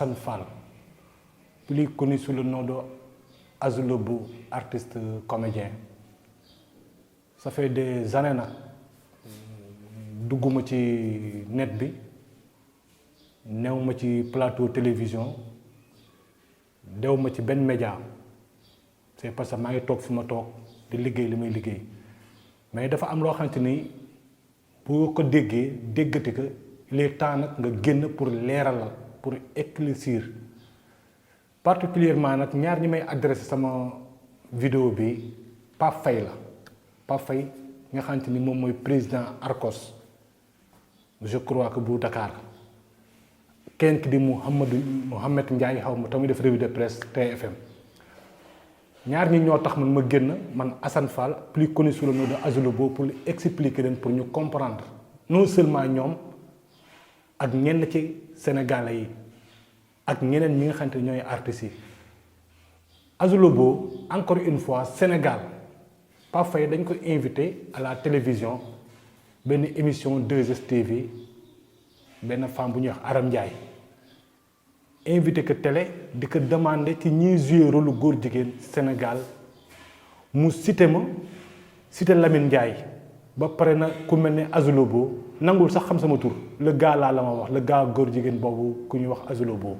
Assane Fall, plus connu sous le nom de Azulobo, artiste comédien. Ça fait des années nag dugguma ci net bi néew ma ci plateau télévision dew ma ci benn média c'est parce que maa ngi toog fi ma toog di liggéey li may liggéey mais dafa am loo xamante ni boo ko déggee déggati ko il est temps nag nga génn pour leeralal pour éclaircir particulièrement nag ñaar ñi may adressé sama vidéo bi Pape Faye la Pape Faye nga xamante ni moom mooy président Arcos je crois que bu Dakar kenn ki di Mouhamed Ndiaye xaw ma tamit def revue de presse TFM ñaar ñi ñoo tax ma génn man Assane Fall plus connu sous le nom de Azulobo pour expliquer leen pour ñu comprendre non seulement ñoom ak ñenn ci Sénégalais yi ak ñeneen ñi nga xamante ne ñooy artistes yi Azulobo encore une fois Sénégal Pape Faye dañ ko invité à la télévision benn émission 2STV benn femme bu ñuy wax Aram Ndiaye invité que télé di ko demandé ci ñiy joué rôle góor jigéen Sénégal mu cité Lamine Ndiaye ba pare na ku mel ne Azulobo nangul sax xam sama tur le gars laa la ma wax le gars góor jigéen boobu ku ñuy wax Azulobo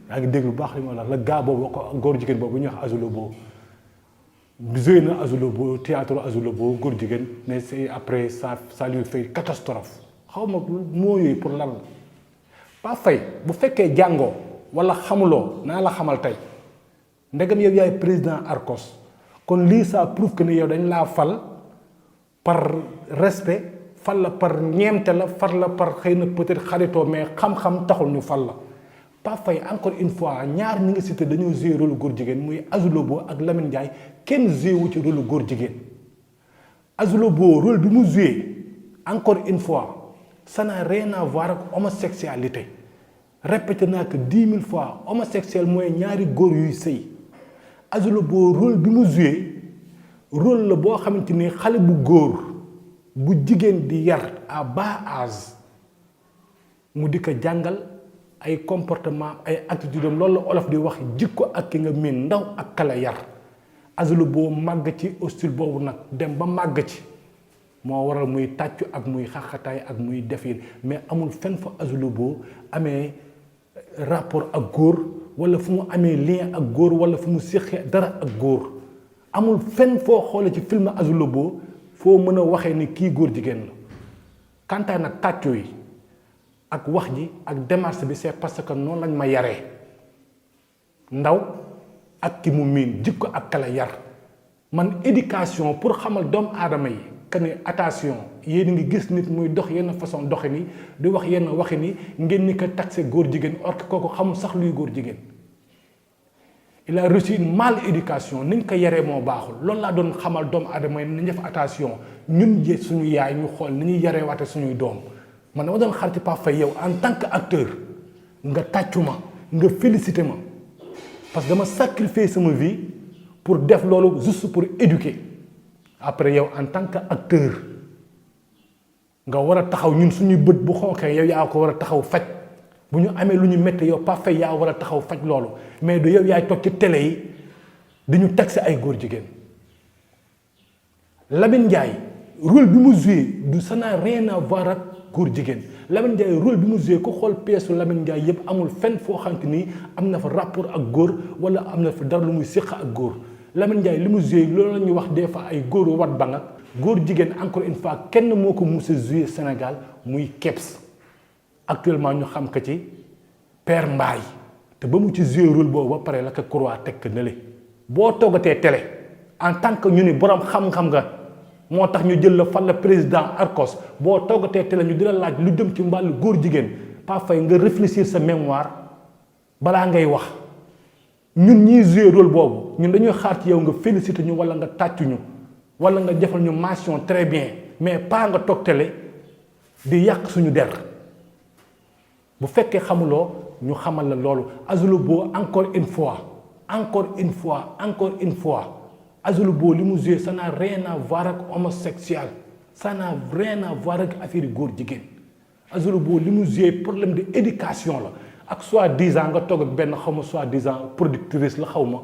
yaa ngi dégg lu baax li ma la le gars boobu ko góor jigéen boobu ñuy wax Azulobo joué na Azulobo théâtre Azulobo góor jigéen mais c'est après ça lui fait catastrophe xaw ma moo yooyu pour lan la Pape Faye bu fekkee jàngoo wala xamuloo naa la xamal tey ndegam yow yaay président Arcos kon lii ça prouve que ne yow dañ laa fal par respect fal la par ñeemte la fal la par xëy na peut-être xaritoo mais xam-xam taxul ñu fal la Pape Faye encore une fois ñaar ñi nga cité dañoo joué rôle góor jigéen muy Azulobo ak Lamine Ndiaye kenn joué wu ci rôle góor jigéen Azulobo rôle bi mu joué encore une fois ça n'a rien à voir ak homosexualité répété naa que 10 000 fois homosexuel mooy ñaari góor yuy sëy Azulobo rôle bi mu joué rôle la boo xamante ni xale bu góor bu jigéen di yar à bas âge mu di ko jàngal ay comportement ay attitude am loolu la olof di wax jikko ak ki nga miin ndaw ak kala yar Azulobo màgg ci style boobu nag dem ba màgg ci moo waral muy tàccu ak muy xaxataay ak muy defin mais amul fenn fa Azulobo amee rapport ak góor wala fu mu amee lien ak góor wala fu mu séqee dara ak góor amul fenn foo xoolee ci film Azulobo foo mën a waxee ni kii góor jigéen la kantaa nag tàccu yi ak wax ji ak démarche bi c'est parce que noonu lañ ma yaree ndaw ak ki mu miin jikko ak kala yar man éducation pour xamal doomu aadama yi que ne attention yéen a ngi gis nit muy dox yenn façon doxi ni di wax yenn waxi ni ngeen ni ko taxé góor jigéen or que kooku xamul sax luy góor jigéen il a reçu une mal éducation niñ ko yaree moo baaxul loolu laa doon xamal doomu aadama yi nañ def attention ñun jee suñu yaay ñu xool ni ñuy yaree waate suñuy doom man dama doon xaar ci Pape Faye yow en tant que acteur nga tàccu ma nga félicité ma parce que dama sacrifier sama vie pour def loolu juste pour éduquer après yow en tant que acteur nga war a taxaw ñun suñuy bët bu xonqee yow yaa ko war a taxaw faj bu ñu amee lu ñu métti yow Pape Faye yaa war a taxaw faj loolu mais du yow yaay toog ci télé yi di ñu taxé ay góor jigéen Lamine Ndiaye rôle bi mu joué du ça n'a rien à voir ak góor jigéen Lamine Ndiaye rôle bi mu joué ko xool pièce Lamine Ndiaye yëpp amul fenn foo xamante ni am na fa rapport ak góor wala am na fa dara lu muy séq ak góor Lamine Ndiaye li mu joué loolu la ñuy wax des fois ay góor wat ba nga góor jigéen encore une fois kenn moo ko mus a joué Sénégal muy Kebs actuellement ñu xam ko ci Père Mbaye te ba mu ci joué rôle boobu ba pare la ko croix teg ko nële boo toogatee télé en tant que ñu ni borom xam-xam nga moo tax ñu jël la fan la président Arcos boo toogatee télé ñu di la laaj lu jëm ci mbàllu góor jigéen Pape Faye nga réfléchir sa mémoire balaa ngay wax ñun ñiy joué rôle boobu ñun dañuy xaar ci yow nga félicité ñu wala nga tàccu ñu wala nga defal ñu mention très bien mais pas nga toog télé di yàq suñu der bu fekkee xamuloo ñu xamal la loolu Azulobo encore une fois Azulobo li mu joué ça n'a rien à voir ak homosexuel ça n'a rien à voir ak affaire góor jigéen Azulobo li mu joué problème de éducation la ak soi-disant nga toog ak benn xaw ma soi-disant productrice la xaw ma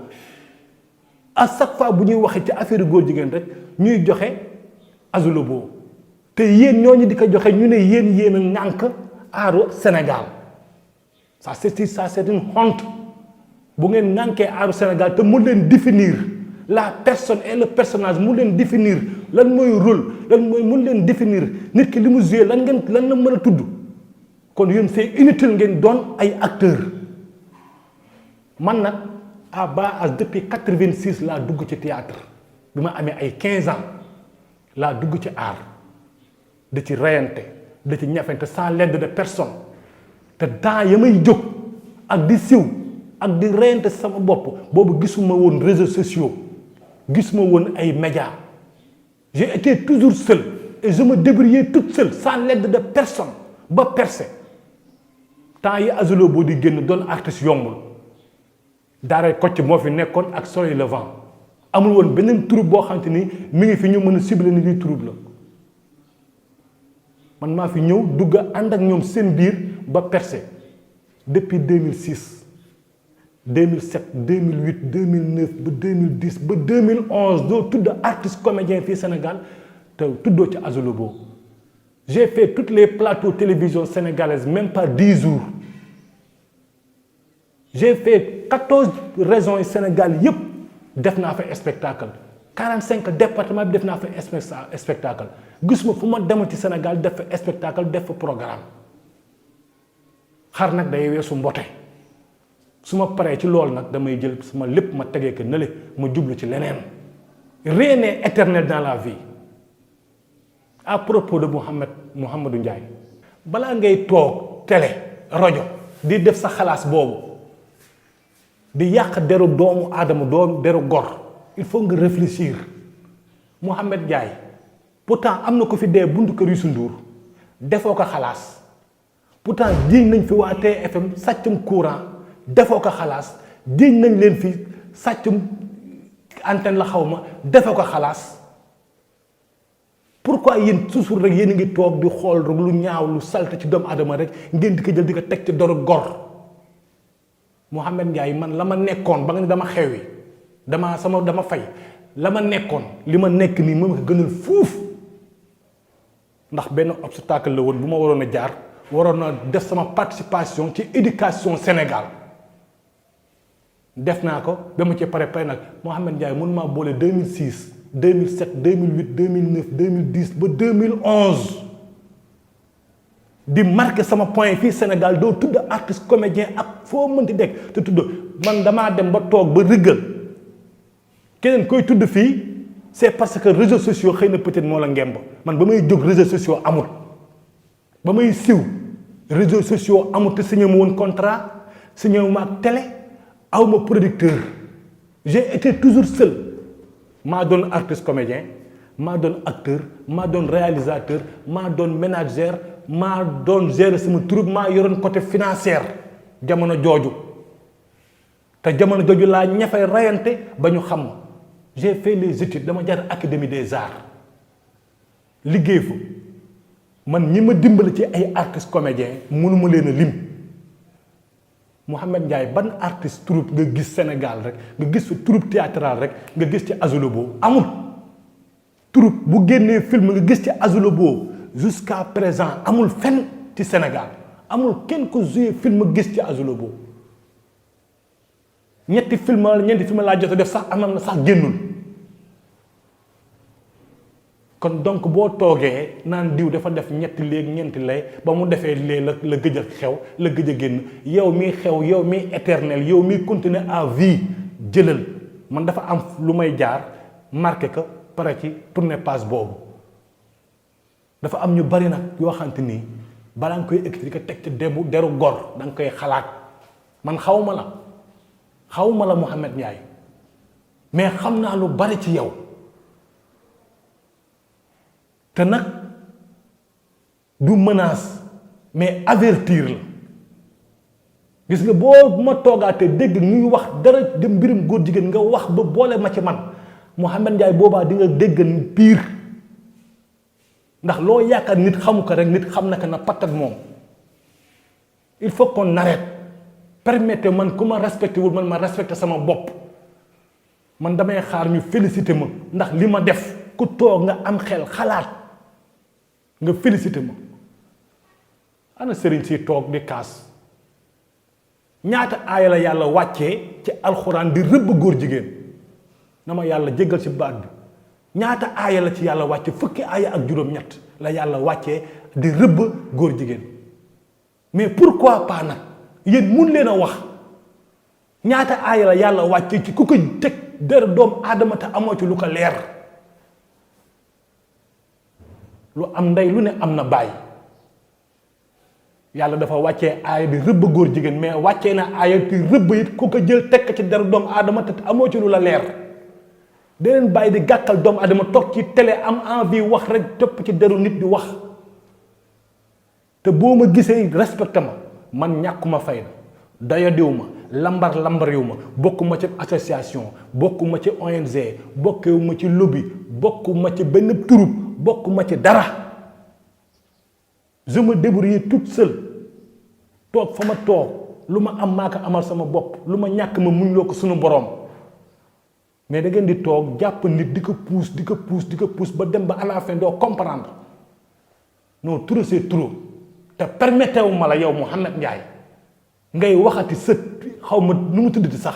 à chaque fois bu ñuy waxee ci affaire góor jigéen rek ñuy joxe Azulobo te yéen ñooñu di ko joxe ñu ne yéen a ŋànk aaru Sénégal ça c'est une honte bu ngeen ŋànkee aaru Sénégal te mu leen définir la personne et le personnage mu leen définir lan mooy rôle lan mooy mun leen définir nit ki li mu joué lan la mën a tudd kon yéen c'est inutile ngeen doon ay acteurs man nag à bas âge depuis 86 laa dugg ci théâtre bi ma amee ay 15 ans laa dugg ci art da ci reyante da ci ñafante sans l'aide de personne te temps ya may jóg ak di siw ak di reyante sama bopp boobu gisuma woon réseaux sociaux gisuma woon ay médias j'ai été toujours seul et je me débrouillais toute seule sans l'aide de personne ba percé temps yi Azulobo di génn doon artiste yombul daaray Kocc moo fi nekkoon ak Soleil Levant amul woon beneen troupe boo xamante ni mi ngi fi ñu mën a cibler ni di troupe la man maa fi ñëw dugg ànd ak ñoom seen biir ba percé depuis 2006 2007 2008 2009 ba 2010 ba 2011 doo tudd artiste comédien fii Sénégal te tuddoo ci Azulobo j'ai fait toutes les plateaux télévision sénégalaises même pas 10 jours j'ai fait 14 régions Sénégal yëpp def naa fa spectacle 45 départements bi def naa fa spectacle gisuma fu ma demal ci Sénégal def fa spectacle def fa programme xar nag day weesu mbote su ma paree ci loolu nag damay jël sama lépp ma tegee ko nële ma jublu ci leneen rien n'est éternel dans la vie. À propos de Mouhamadou Ndiaye balaa ngay toog télé rajo di def sa xalaas boobu di yàq deru doomu aadama deru gor il faut nga réfléchir Mouhamed Ndiaye pourtant am na ko fi dee buntu kër Youssou Ndour defoo ko xalaas pourtant jiiñ nañ fi waa TFM sàccum courant defoo ko xalaas jiiñ nañ leen fi sàccum antenne la xaw ma defoo ko xalaas pourquoi yéen toujours rek yéen a ngi toog di xool rek lu ñaaw lu salte ci doomu aadama rek ngeen di ko jël di ko teg ci doru gor Mouhamed Ndiaye man la ma nekkoon ba nga ne dama xewi dama fay la ma nekkoon li ma nekk nii moom ko gënal fuuf ndax benn obstacle la woon bu ma waroon a jaar waroon a def sama participation ci éducation Sénégal def naa ko ba ma ci pare nag Mouhamed Ndiaye mën maa boole 2006 2007 2008 2009 2010 ba 2011 di marqué sama point fii Sénégal doo tudd artiste comédien ak foo mënti dekk te tudd man damaa dem ba toog ba rëggal keneen koy tudd fii c'est parce que réseaux sociaux xëy na peut-être moo la ngemb man ba may jóg réseaux sociaux amul ba may siw réseaux sociaux amul te signé ma woon contrat signé ma ak télé aw ma producteur j'ai été toujours seul. maa doon artiste comédien maa doon acteur maa doon réalisateur maa doon manager maa doon gérer sama troupe maa yoroon côté financière jamono jooju te jamono jooju laa ñafay rayante ba ñu xam j'ai fait les études dama jaar académie des arts liggéey fa man ñi ma dimbali ci ay artistes comédiens mënuma leen a lim Mouhamed Ndiaye ban artiste troupe nga gis Sénégal rek nga gis fa troupe théâtrale rek nga gis ci Azulobo amul troupe bu génnee film nga gis ci Azulobo jusqu'à présent amul fenn ci Sénégal amul kenn ko joué film gis ci Azulobo ñeenti film laa jot a def sax amam na sax génnul kon donc boo toogee naan diw dafa def ñetti léegi ñeenti lay ba mu defee lee la gëj a xew la gëj a génn yow mi xew yow mi éternel yow mi continuer à vie jëlal man dafa am lu may jaar marqué ko pare ci tourner page boobu dafa am ñu bari nag yoo xamante nii balaa nga koy expliquer teg ci deru gor da nga koy xalaat man xawma la Mouhamed Ndiaye mais xam naa lu bari ci yow te nag du menace mais avertir la gis nga boo ma toogaatee dégg ñuy wax dara dem mbirum góor jigéen nga wax ba boole ma ci man Mouhamed Ndiaye boobaa di nga dégg pire ndax loo yaakaar nit xamu ko rek nit xam na ko na patt ak moom il faut qu'on arrête permettez man ku ma respecté wul man ma respecté sama bopp man damay xaar ñu félicité ma ndax li ma def ku toog nga am xel xalaat nga félicité ma ana sëriñ si toog di kaas ñaata aaya la yàlla wàccee ci alxuraan di rëbb góor jigéen na ma yàlla jéggal ci baat bi ñaata aaya la ci yàlla wàcce fukki aaya ak juróom-ñett la yàlla wàccee di rëbb góor jigéen mais pourquoi pas nag yéen mun leen a wax ñaata aaya la yàlla wàcce ci ku ko teg der doomu aadama te amoo ci lu ko leer lu am ndey lu ne am na bàyyi yàlla dafa wàccee aaya di rëbb góor jigéen mais wàccee na aaya di rëbb it ku ko jël tekk ci der doomu aadama te amoo ci lu la leer da leen bàyyi di gàkkal doomu aadama toog ci télé am envie wax rek topp ci deru nit di wax te boo ma gisee respecté ma man ñàkkuma fayda doyadiw ma lambariw ma bokkuma ci association bokkuma ci ONG bokkuma ci lobby bokkuma ci benn troupe bokkuma ci dara je me débrouille toute seule toog fa ma toog lu ma am maa ko amal sama bopp lu ma ñàkk ma muñ loo ko sunu boroom mais da ngeen di toog jàpp nit di ko pousse ba dem ba à la fin doo comprendre non trop c'est trop te permetté wu ma la yow Mouhamed Ndiaye ngay waxati sët xaw ma nu mu tuddati sax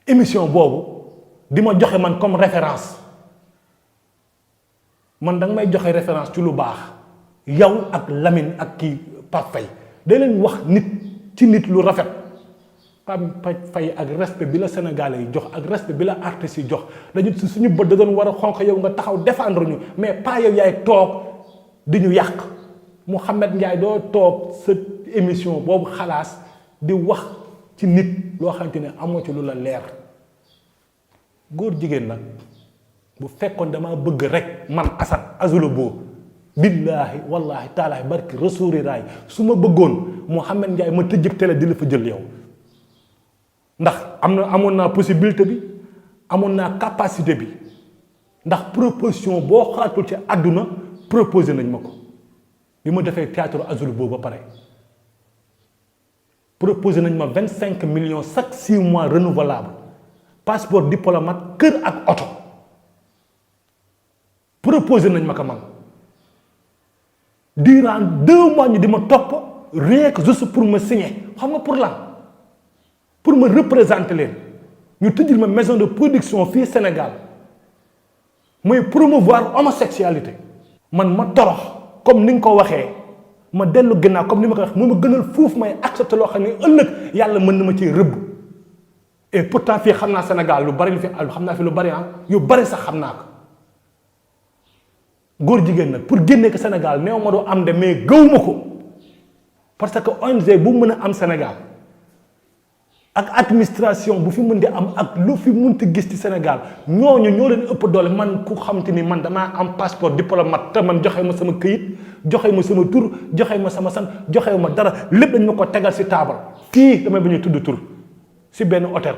émission boobu di ma joxe man comme référence man danga may joxe référence ci lu baax yow ak Lamine ak kii Pape Faye da leen wax nit ci nit lu rafet Pape Faye ak respect bi la Sénégalais yi jox ak respect bi la artistes yi jox dañu suñu bët da doon war a xonq yow nga taxaw défendre ñu mais pas yow yaay toog di ñu yàq Mouhamed Ndiaye doo toog sa émission boobu xalaas di wax ci nit loo xamante ne amoo ci lu la leer góor jigéen nag bu fekkoon dama bëgg rek man Assane Azoulo Bo billaahi wallaahi taalaahi barki rasuuri raay su ma bëggoon Mouhamed Ndiaye ma tëjëb télé di la fa jël yow ndax amoon naa possibilité bi amoon naa capacité bi ndax proposition boo xalaatul ci àdduna proposé nañ ma ko bi ma defee théâtre Azoulo Bo ba pare proposé nañ ma 25 millions chaque 6 mois renouvelable passeport diplomate kër ak oto proposé nañ ma ko man durant 2 mois ñu di ma topp rien que juste pour me signer xam nga pour lan pour me représenter leen ñu tëjil ma maison de production fii Sénégal mooy promouvoir homosexualité man ma torox comme ni nga ko waxee ma dellu ginnaaw comme ni ma ko wax moo ma gënal fuuf may accepté loo xam ne ëllëg yàlla mën na ma ci rëbb et pourtant fii xam naa Sénégal lu bari lu fi xam naa fi lu bari yu bari sax xam naa ko góor jigéen nag pour génne ko Sénégal néew ma doo am de mais gëw ma ko parce que ONG bu mën a am Sénégal ak administration bu fi mën di am ak lu fi mënti gis ci Sénégal ñooñu ñoo leen ëpp doole man ku xamante ni man damaa am passeport diplomate te man joxe ma sama këyit joxe ma sama tur joxe ma sama sant joxe ma dara lépp dañ ma ko tegal ci taabal fii damay ba ñuy tudd tur ci benn hôtel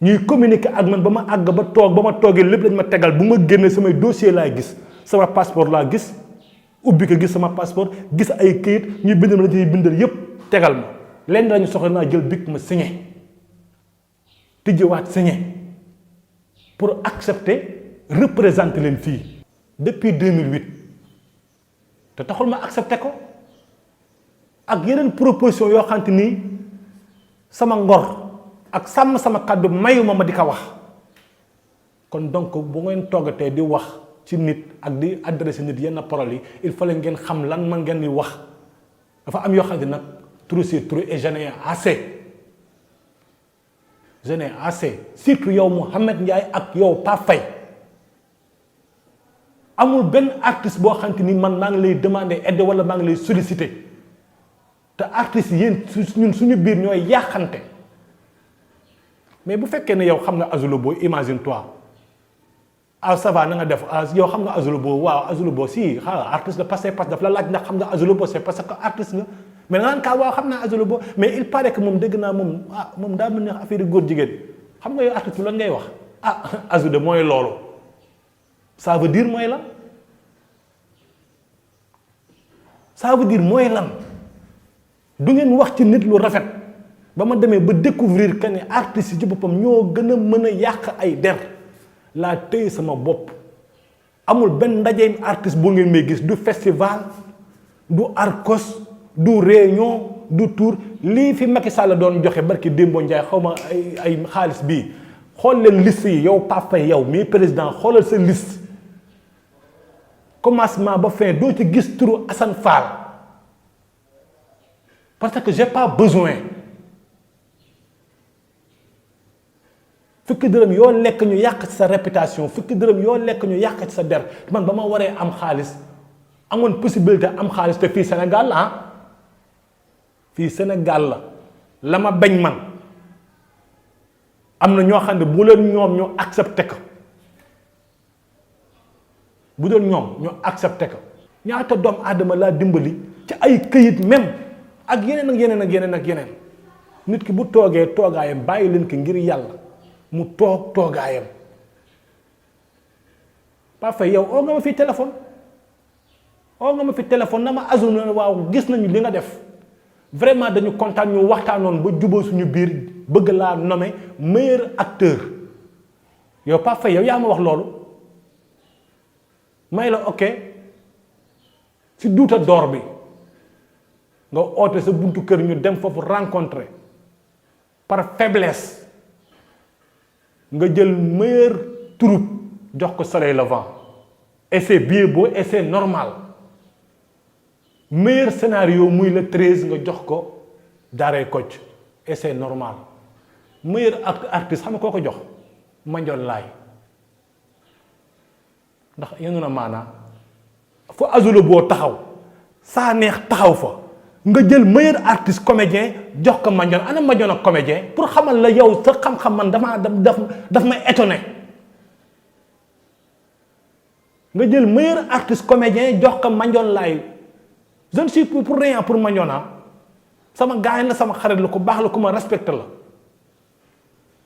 ñuy communiquer ak man ba ma àgg ba toog ba ma toogee lépp dañ ma tegal bu ma génnee samay dossier laay gis sama passeport laa gis ubbi ko gis sama passeport gis ay këyit ñuy bindal ma la ciy bindal yépp tegal ma lenn lañu soxla naa jël bic ma signé tijjiwaat signé pour accepter représenter leen fii depuis 2008 te taxul ma accepté ko ak yeneen proposition yoo xamante ni sama ngor ak sàmm sama kàddu mayuma ma di ko wax kon donc bu ngeen toggatee di wax ci nit ak di adressé nit yenn parole yi il fallait ngeen xam lan man ngeen di wax dafa am yoo xamante nag trop c'est trop et j'en ai assez j'en ai assez surtout yow Mouhamed Ndiaye ak yow Pape Faye amul benn artiste boo xamante ni man maa ngi lay demander aide wala maa ngi lay solliciter te artistes yéen ñun suñu biir ñooy yàqante mais bu fekkee ne yow xam nga Azoulo Bo imagine toi ah ça va na nga def yow xam nga Azoulo Bo waaw Azoulo Bo si artiste la parce que daf la laaj ndax xam nga Azoulo Bo c'est parce que artiste nga mais nga naan kaa waaw xam naa Azoulo Bo mais il paraît que moom dégg naa moom moom daa mel ne affaire góor jigéen xam nga yow artiste lan ngay wax Azoulo mooy loolu ça veut dire mooy lan ça veut dire mooy lan du ngeen wax ci nit lu rafet ba ma demee ba découvrir que ne artistes yi ci boppam ñoo gën a mën a yàq ay der laa téye sama bopp. amul benn ndajeem artiste bu ngeen may gis du festival du arcos du réunion du tour lii fi Macky Sall doon joxe barki Dembo Ndiaye xaw ma ay xaalis bii xool leen liste yi yow Pape Faye yow mii président xoolal sa liste commencement ba fin doo ci gis turu Assane Fall parce que j'ai pas besoin fukki dërëm yoo lekk ñu yàq ci sa réputation fukki dërëm yoo lekk ñu yàq ci sa der man ba ma waree am xaalis amoon possibilité am xaalis te fii Sénégal la ah fii Sénégal la ma bañ man am na ñoo xam ne bu leen ñoom ñu accepté ko bu doon ñoom ñu accepté ko ñaata doom aadama laa dimbali ci ay këyit même ak yeneen ak yeneen ak yeneen ak yeneen nit ki bu toogee toogaayam bàyyi leen ko ngir yàlla mu toog toogaayam Pape Faye yow oo nga ma fi téléphone na ma azul na waaw gis nañu li nga def vraiment dañu kontaan ñu waxtaanoon ba jubóo suñu biir bëgg laa nommer meilleur acteur yow Pape Faye yow yaa ma wax loolu may la ok si duuta door bi nga oote sa buntu kër ñu dem foofu rencontrer par faiblesse nga jël meilleur troupe jox ko Soleil Levant et c'est bien beau et c'est normal meilleur scénario muy le 13 nga jox ko Daaray Kocc et c'est normal meilleur artiste xam nga koo ko jox Mandione Laye ndax yenu na maanaa fu Azula boo taxaw saa neex taxaw fa nga jël meilleur artiste comédien jox ko Mandione ana Mandione ak comédien pour xamal la yow sa xam-xam man daf may étonné nga jël meilleur artiste comédien jox ko Mandione Laye je ne suis pour rien pour Mandione sama gaañ la sama xarit la ku baax la ku ma respecté la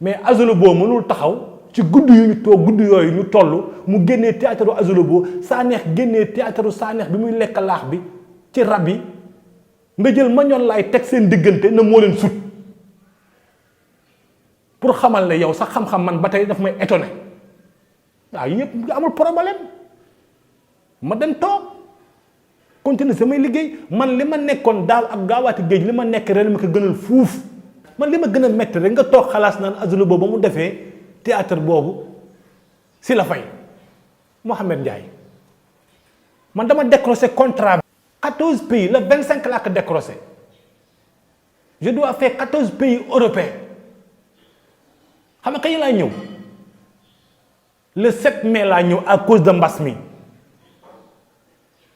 mais Azula boo mënul taxaw ci guddi yu ñu toog guddi yooyu ñu toll mu génnee théâtre Azula boo saa neex génnee théâtre saa neex bi muy lekk laax bi ci rab yi nga jël Mandione Laye teg seen diggante na moo leen sut pour xamal ne yow sax xam-xam man ba tey daf may étonné waaw yëpp amul problème ma dem toog continuer samay liggéey man li ma nekkoon daaw ak gaawaati géej li ma nekk ren ma ko gënal fuuf man li ma gën a métti rek nga toog xalaas naan Azula boobu ba mu defee théâtre boobu si la fay Mohamed Ndiaye man dama décroché contrat 14 pays le 25 laa ko décroché je dois faire 14 pays européens xam nga kañ laa ñëw le 7 mai laa ñëw à cause de mbas mi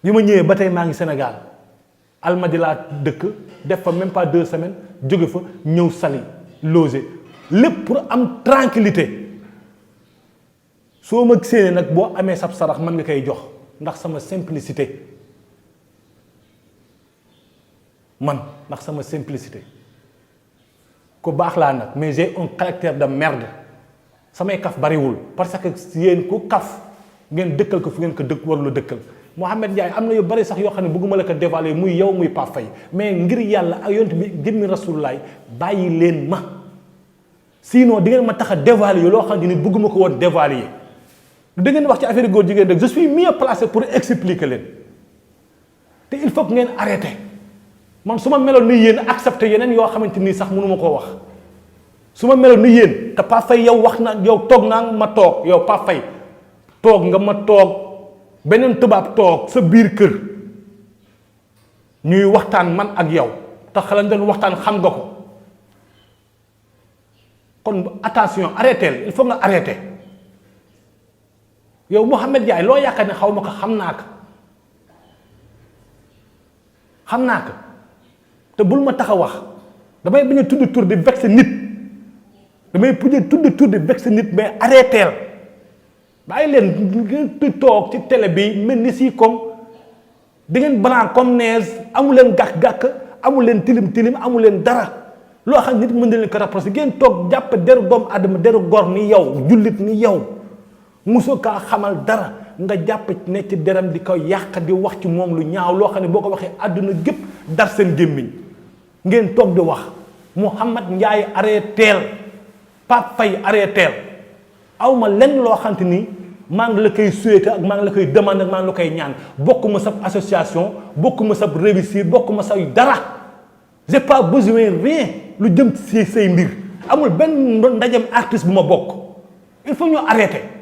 bi ma ñëwee ba tey maa ngi Sénégal Almadi laa dëkk def fa même pas 2 semaines jóge fa ñëw Saly logé lépp pour am tranquillité soo ma séenee nag boo amee sab sarax mën nga koy jox ndax sama simplicité ndax sama simplicité ku baax laa nag mais j'ai un caractère de merde samay kaf bariwul parce que yéen ku kaf ngeen dëkkal ko fu ngeen ko dëkk warula dëkkal Mohamed Ndiaye am na yu bari sax yoo xam ne bëgguma la ko dévaler muy yow muy Pape Faye mais ngir yàlla ak yonent bi jëmmi Rasulullaay bàyyi leen ma sinon di ngeen ma tax a dévaler loo xam ne bëgguma ko woon dévaler da ngeen wax ci affaire góor jigéen rek je suis mieux placé pour expliquer leen te il faut que ngeen arrêté man su ma meloon ni yéen accepté yeneen yoo xamante nii sax mënuma koo wax su ma meloon ni yéen te Pape Faye yow wax na yow toog naa ma toog yow Pape Faye toog nga ma toog beneen tubaab toog sa biir kër ñuy waxtaan man ak yow te xalaat doon waxtaan xam nga ko kon attention arrêteel il faut nga arrêté yow Mohamed Ndiaye loo yaakaar ne xaw ma ko xam naa ko te bul ma tax a wax damay bañ a tudd tur di vexé nit mais arrêteel bàyyi leen ngeen toog ci télé bi mel ni si comme di ngeen banaan comme neige amu leen gàkk-gàkk amu leen tilim amu leen dara loo xam nit mën na leen ko rapproché ngeen toog jàpp deru doomu adama deru gor ni yow jullit ni yow mosoo kaa xamal dara nga jàpp ne ci deram di ko yàq di wax ci moom lu ñaaw loo xam ne boo ko waxee àdduna gépp dar seen gémmiñ ngeen toog di wax Mouhamed Ndiaye arrêteel Pape Faye arrêteel aw ma lenn loo xamante ni maa ngi la koy souhaité ak maa ngi la koy demandé ak maa ngi la koy ñaan bokkuma sa association bokkuma sa réussir bokkuma sa dara j'ai pas besoin rien lu jëm ci say mbir amul benn ndajem artiste bu ma bokk il faut ñu arrêter.